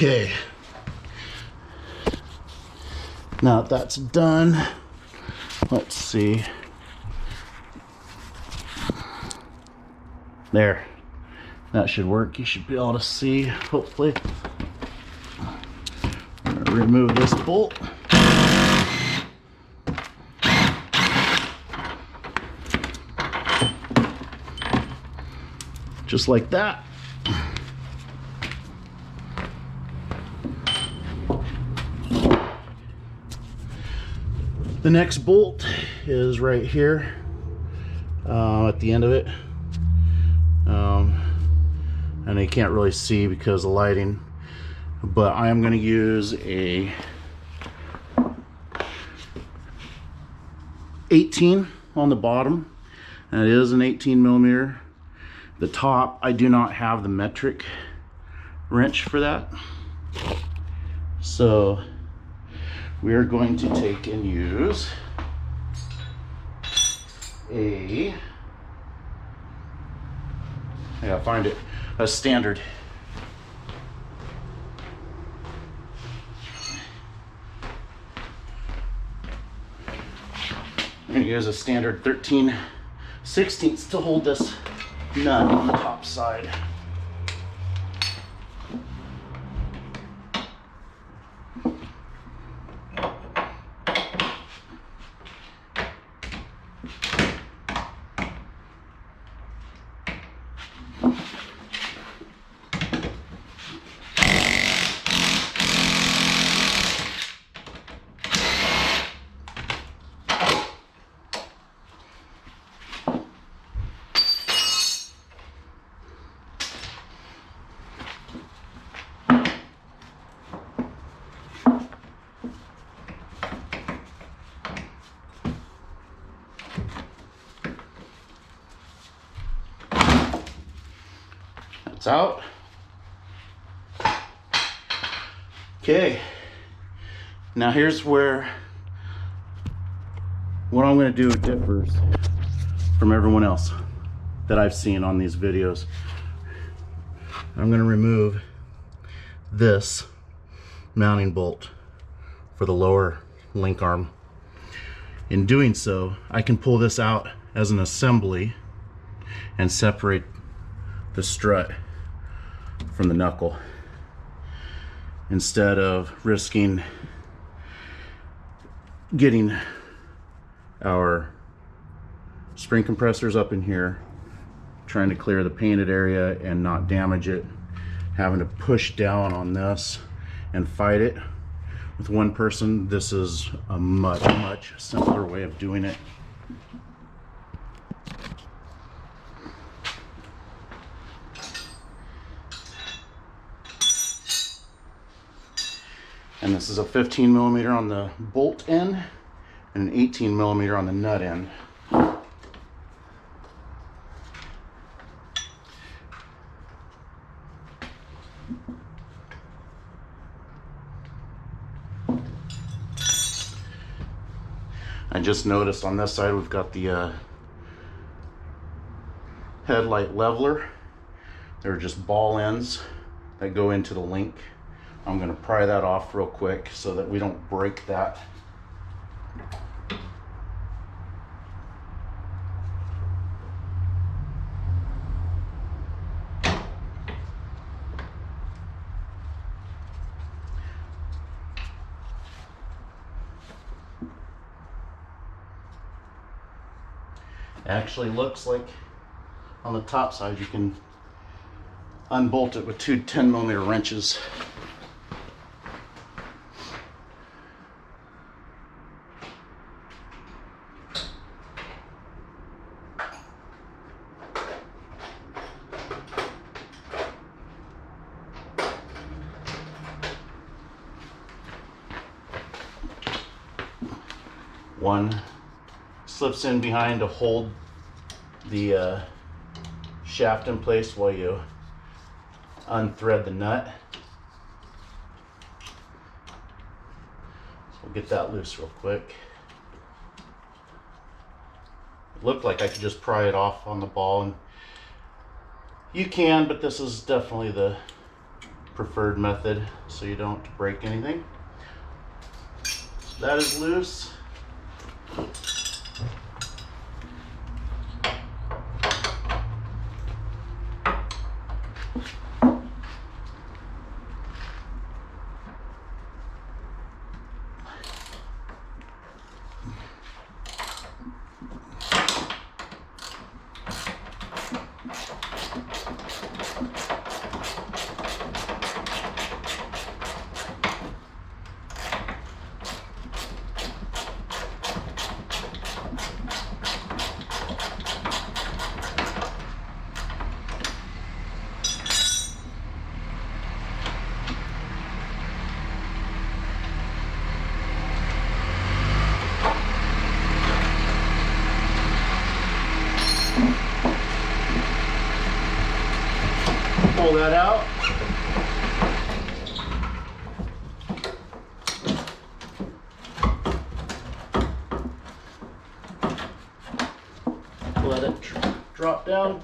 Okay. Now that that's done, let's see. There. That should work. You should be able to see, hopefully. I'm gonna remove this bolt. Just like that. The next bolt is right here at the end of it. And you can't really see because of lighting, but I am going to use a 18 on the bottom. That is an 18 millimeter. The top, I do not have the metric wrench for that, so we are going to take and use I gotta find it, a standard. I'm gonna use a standard 13/16 to hold this nut on the top side. It's out. Okay, now here's where what I'm going to do differs from everyone else that I've seen on these videos. I'm going to remove this mounting bolt for the lower link arm. In doing so, I can pull this out as an assembly and separate the strut from the knuckle instead of risking getting our spring compressors up in here, trying to clear the painted area and not damage it, having to push down on this and fight it with one person. This is a much simpler way of doing it. And this is a 15 millimeter on the bolt end and an 18 millimeter on the nut end. I just noticed on this side we've got the headlight leveler. They're just ball ends that go into the link. I'm going to pry that off real quick so that we don't break that. Actually looks like on the top side you can unbolt it with two 10 millimeter wrenches. One slips in behind to hold the shaft in place while you unthread the nut. So we'll get that loose real quick. It looked like I could just pry it off on the ball, and you can, but this is definitely the preferred method so you don't break anything. That is loose. Pull that out. Let it drop down.